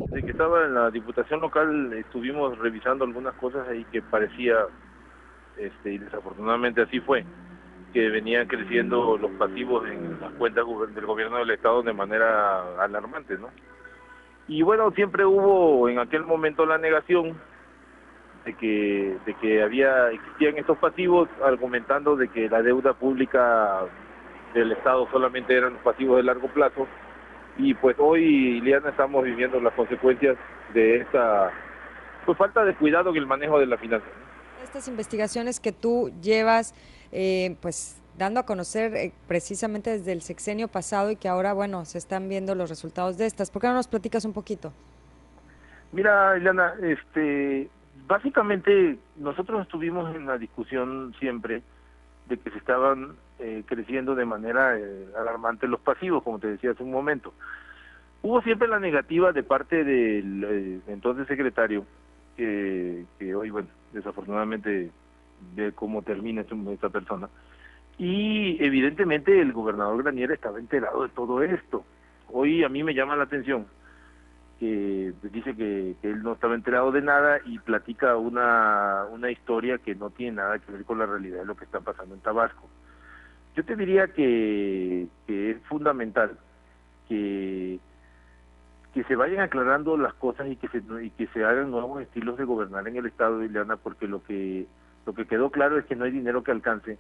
Desde que estaba en la Diputación Local estuvimos revisando algunas cosas ahí que parecía, y desafortunadamente así fue, que venían creciendo los pasivos en las cuentas del gobierno del Estado de manera alarmante, ¿no? Y bueno, siempre hubo en aquel momento la negación de que existían estos pasivos, argumentando de que la deuda pública del Estado solamente eran los pasivos de largo plazo. Y pues hoy, Ileana, estamos viviendo las consecuencias de esta pues falta de cuidado en el manejo de la finanza, ¿no? Estas investigaciones que tú llevas, pues dando a conocer precisamente desde el sexenio pasado y que ahora, bueno, se están viendo los resultados de estas. ¿Por qué no nos platicas un poquito? Mira, Ileana, básicamente nosotros estuvimos en la discusión siempre de que se estaban creciendo de manera alarmante los pasivos, como te decía hace un momento. Hubo siempre la negativa de parte del entonces secretario, que hoy, bueno, desafortunadamente ve cómo termina esta persona, y evidentemente el gobernador Granier estaba enterado de todo esto. Hoy a mí me llama la atención que dice que él no estaba enterado de nada y platica una historia que no tiene nada que ver con la realidad de lo que está pasando en Tabasco. Yo te diría que es fundamental que que se vayan aclarando las cosas y que se hagan nuevos estilos de gobernar en el estado de Ileana, porque lo que quedó claro es que no hay dinero que alcance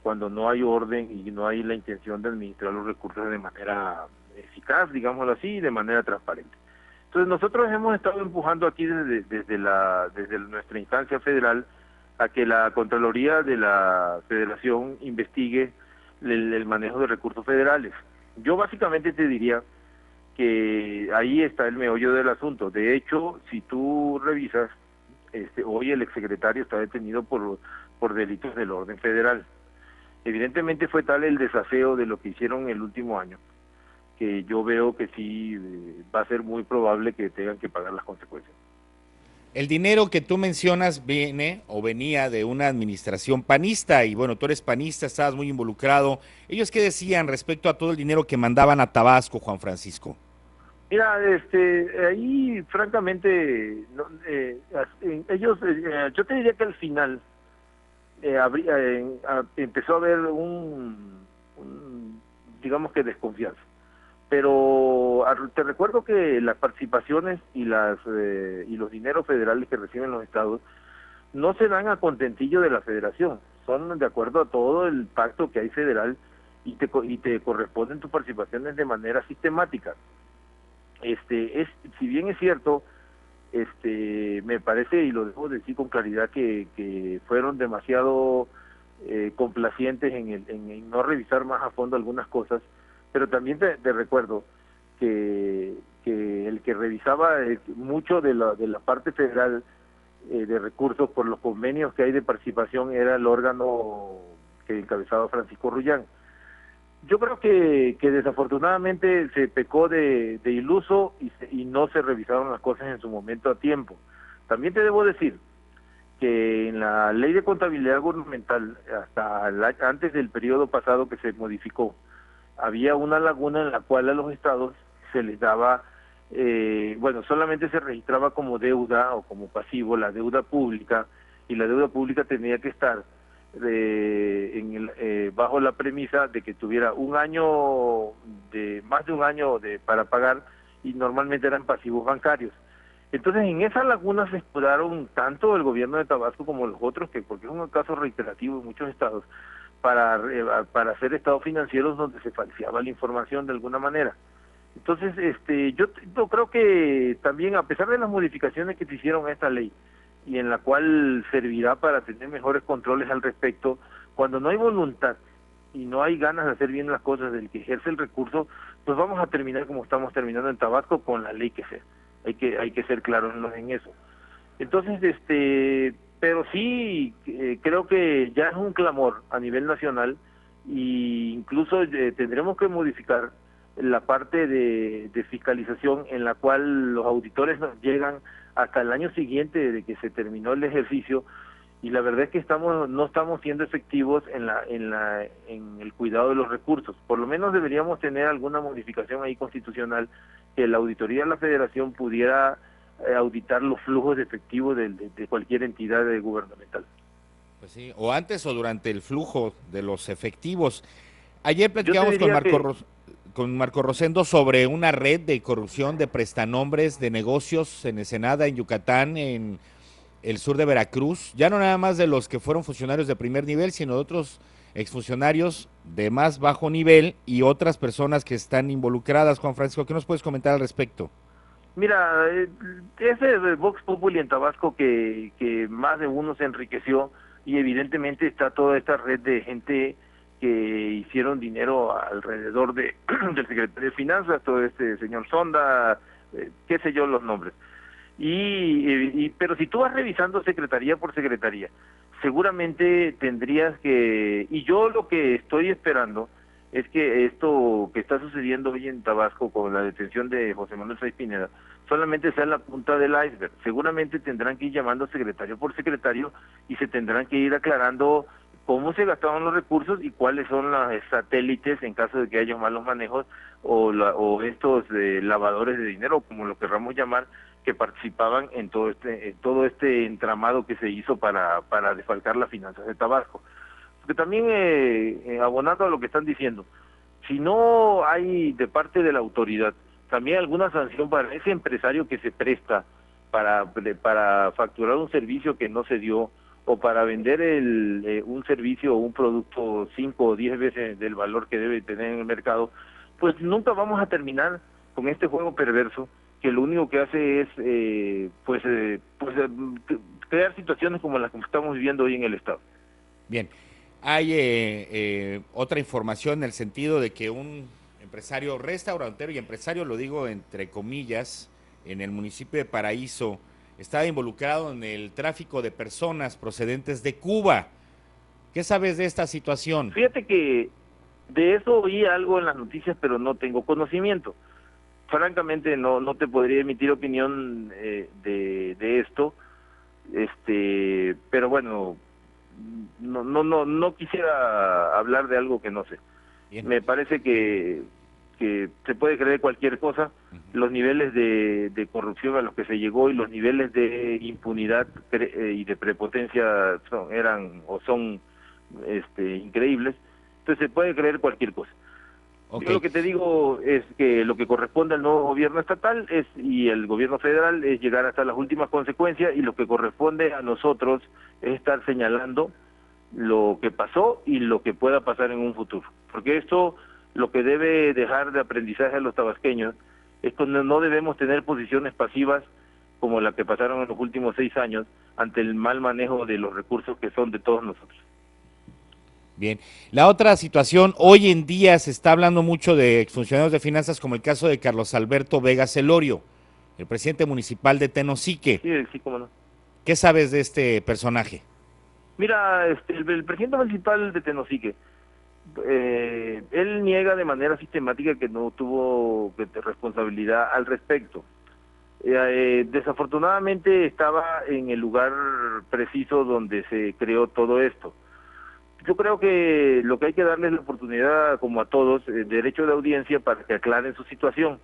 cuando no hay orden y no hay la intención de administrar los recursos de manera eficaz, digámoslo así, y de manera transparente. Entonces nosotros hemos estado empujando aquí desde nuestra instancia federal a que la Contraloría de la Federación investigue el manejo de recursos federales. Yo básicamente te diría que ahí está el meollo del asunto. De hecho, si tú revisas, hoy el exsecretario está detenido por delitos del orden federal. Evidentemente fue tal el desafío de lo que hicieron el último año, que yo veo que sí va a ser muy probable que tengan que pagar las consecuencias. El dinero que tú mencionas viene o venía de una administración panista y bueno, tú eres panista, estabas muy involucrado. ¿Ellos qué decían respecto a todo el dinero que mandaban a Tabasco, Juan Francisco? Mira, ahí francamente, ellos, yo te diría que al final empezó a haber digamos que desconfianza. Pero te recuerdo que las participaciones y los dineros federales que reciben los estados no se dan a contentillo de la federación, son de acuerdo a todo el pacto que hay federal y te corresponden tus participaciones de manera sistemática. Si bien es cierto, me parece, y lo debo decir con claridad, que fueron demasiado complacientes en no revisar más a fondo algunas cosas, pero también te recuerdo que el que revisaba mucho de la parte federal de recursos por los convenios que hay de participación era el órgano que encabezaba Francisco Rullán. Yo creo que desafortunadamente se pecó de iluso y no se revisaron las cosas en su momento a tiempo. También te debo decir que en la ley de contabilidad gubernamental, antes del periodo pasado que se modificó, había una laguna en la cual a los estados se les daba, solamente se registraba como deuda o como pasivo la deuda pública, y la deuda pública tenía que estar bajo la premisa de que tuviera más de un año para pagar, y normalmente eran pasivos bancarios. Entonces en esa laguna se exploraron tanto el gobierno de Tabasco como los otros, porque es un caso reiterativo en muchos estados, para hacer estados financieros donde se falseaba la información de alguna manera. Entonces, yo creo que también, a pesar de las modificaciones que se hicieron a esta ley, y en la cual servirá para tener mejores controles al respecto, cuando no hay voluntad y no hay ganas de hacer bien las cosas del que ejerce el recurso, pues vamos a terminar como estamos terminando en Tabasco, con la ley que sea. Hay que ser claros en eso. Entonces, pero sí, creo que ya es un clamor a nivel nacional, y incluso tendremos que modificar la parte de fiscalización, en la cual los auditores nos llegan hasta el año siguiente de que se terminó el ejercicio, y la verdad es que no estamos siendo efectivos en el cuidado de los recursos. Por lo menos deberíamos tener alguna modificación ahí constitucional, que la auditoría de la Federación pudiera auditar los flujos de efectivo de cualquier entidad gubernamental. Pues sí, o antes o durante el flujo de los efectivos. Ayer Yo te platicamos diría que con Marco Rosendo sobre una red de corrupción de prestanombres de negocios en Ensenada, en Yucatán, en el sur de Veracruz, ya no nada más de los que fueron funcionarios de primer nivel, sino de otros exfuncionarios de más bajo nivel y otras personas que están involucradas. Juan Francisco, ¿qué nos puedes comentar al respecto? mira, ese Vox Populi en Tabasco que más de uno se enriqueció, y evidentemente está toda esta red de gente que hicieron dinero alrededor del secretario de Finanzas, todo este señor Sonda, qué sé yo los nombres. Pero si tú vas revisando secretaría por secretaría, seguramente tendrías y yo lo que estoy esperando es que esto que está sucediendo hoy en Tabasco con la detención de José Manuel Saiz Pineda solamente sea la punta del iceberg. Seguramente tendrán que ir llamando secretario por secretario y se tendrán que ir aclarando cómo se gastaban los recursos y cuáles son los satélites en caso de que haya malos manejos o estos lavadores de dinero, como lo querramos llamar, que participaban en todo este entramado que se hizo para desfalcar las finanzas de Tabasco. Porque también, abonando a lo que están diciendo, si no hay de parte de la autoridad también alguna sanción para ese empresario que se presta para facturar un servicio que no se dio, o para vender un servicio o un producto 5 o 10 veces del valor que debe tener en el mercado, pues nunca vamos a terminar con este juego perverso que lo único que hace es crear situaciones como las que estamos viviendo hoy en el Estado. Bien, hay otra información en el sentido de que un empresario restaurantero, y empresario lo digo entre comillas, en el municipio de Paraíso, estaba involucrado en el tráfico de personas procedentes de Cuba. ¿Qué sabes de esta situación? Fíjate que de eso oí algo en las noticias, pero no tengo conocimiento. Francamente no te podría emitir opinión de esto, pero bueno, no quisiera hablar de algo que no sé. Bien. Me parece que se puede creer cualquier cosa. Los niveles de corrupción a los que se llegó y los niveles de impunidad y de prepotencia son increíbles. Entonces se puede creer cualquier cosa. Okay. Yo lo que te digo es que lo que corresponde al nuevo gobierno estatal y el gobierno federal es llegar hasta las últimas consecuencias, y lo que corresponde a nosotros es estar señalando lo que pasó y lo que pueda pasar en un futuro. Porque esto lo que debe dejar de aprendizaje a los tabasqueños es que no debemos tener posiciones pasivas como la que pasaron en los últimos 6 años ante el mal manejo de los recursos que son de todos nosotros. Bien, la otra situación, hoy en día se está hablando mucho de exfuncionarios de finanzas, como el caso de Carlos Alberto Vega Celorio, el presidente municipal de Tenosique. Sí, cómo no. ¿Qué sabes de este personaje? Mira, el presidente municipal de Tenosique, él niega de manera sistemática que no tuvo responsabilidad al respecto. Desafortunadamente estaba en el lugar preciso donde se creó todo esto. Yo creo que lo que hay que darles la oportunidad, como a todos, derecho de audiencia para que aclaren su situación.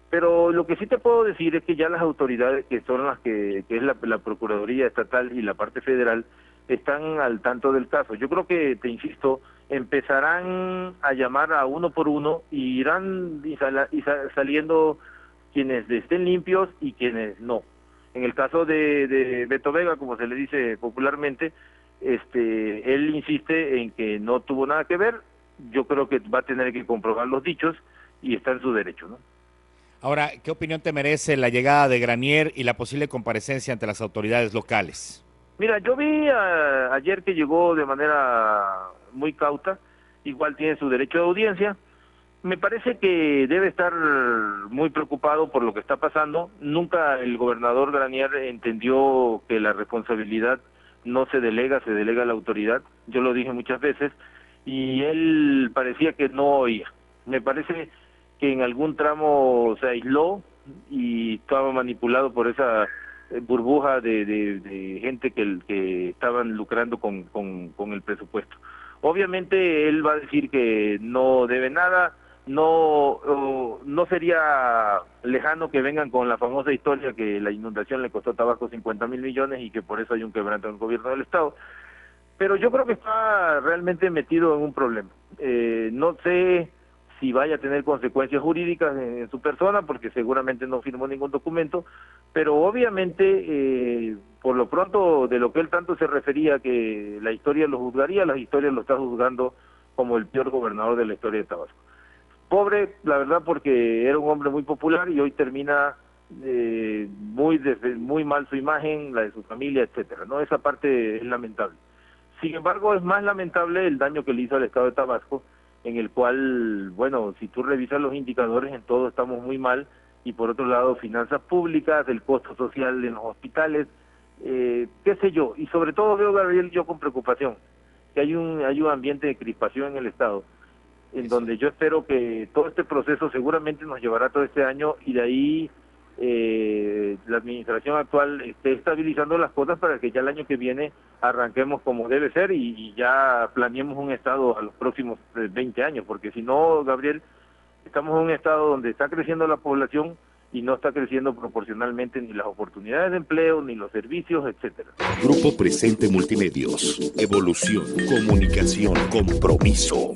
Pero lo que sí te puedo decir es que ya las autoridades, que son las que es la Procuraduría Estatal y la parte federal, están al tanto del caso. Yo creo que, te insisto, empezarán a llamar a uno por uno y irán saliendo quienes estén limpios y quienes no. En el caso de Beto Vega, como se le dice popularmente, él insiste en que no tuvo nada que ver. Yo creo que va a tener que comprobar los dichos y está en su derecho, ¿no? Ahora, ¿qué opinión te merece la llegada de Granier y la posible comparecencia ante las autoridades locales? Mira, yo vi ayer que llegó de manera muy cauta, igual tiene su derecho de audiencia. Me parece que debe estar muy preocupado por lo que está pasando. Nunca el gobernador Granier entendió que la responsabilidad no se delega, se delega a la autoridad. Yo lo dije muchas veces y él parecía que no oía. Me parece que en algún tramo se aisló y estaba manipulado por esa burbuja de gente que estaban lucrando con el presupuesto. Obviamente él va a decir que no debe nada, no sería lejano que vengan con la famosa historia que la inundación le costó a Tabasco 50.000 millones y que por eso hay un quebranto en el gobierno del Estado, pero yo creo que está realmente metido en un problema. No sé si vaya a tener consecuencias jurídicas en su persona, porque seguramente no firmó ningún documento, pero obviamente, por lo pronto, de lo que él tanto se refería, que la historia lo juzgaría, la historia lo está juzgando como el peor gobernador de la historia de Tabasco. Pobre, la verdad, porque era un hombre muy popular y hoy termina muy mal su imagen, la de su familia, etcétera, ¿no? Esa parte es lamentable. Sin embargo, es más lamentable el daño que le hizo al Estado de Tabasco, en el cual, bueno, si tú revisas los indicadores, en todo estamos muy mal, y por otro lado, finanzas públicas, el costo social en los hospitales, qué sé yo, y sobre todo veo, Gabriel, yo con preocupación, que hay un ambiente de crispación en el Estado, en donde yo espero que todo este proceso seguramente nos llevará todo este año, y de ahí la administración actual esté estabilizando las cosas para que ya el año que viene arranquemos como debe ser y ya planeemos un estado a los próximos 20 años, porque si no, Gabriel, estamos en un estado donde está creciendo la población y no está creciendo proporcionalmente ni las oportunidades de empleo, ni los servicios, etcétera. Grupo Presente Multimedios. Evolución, comunicación, compromiso.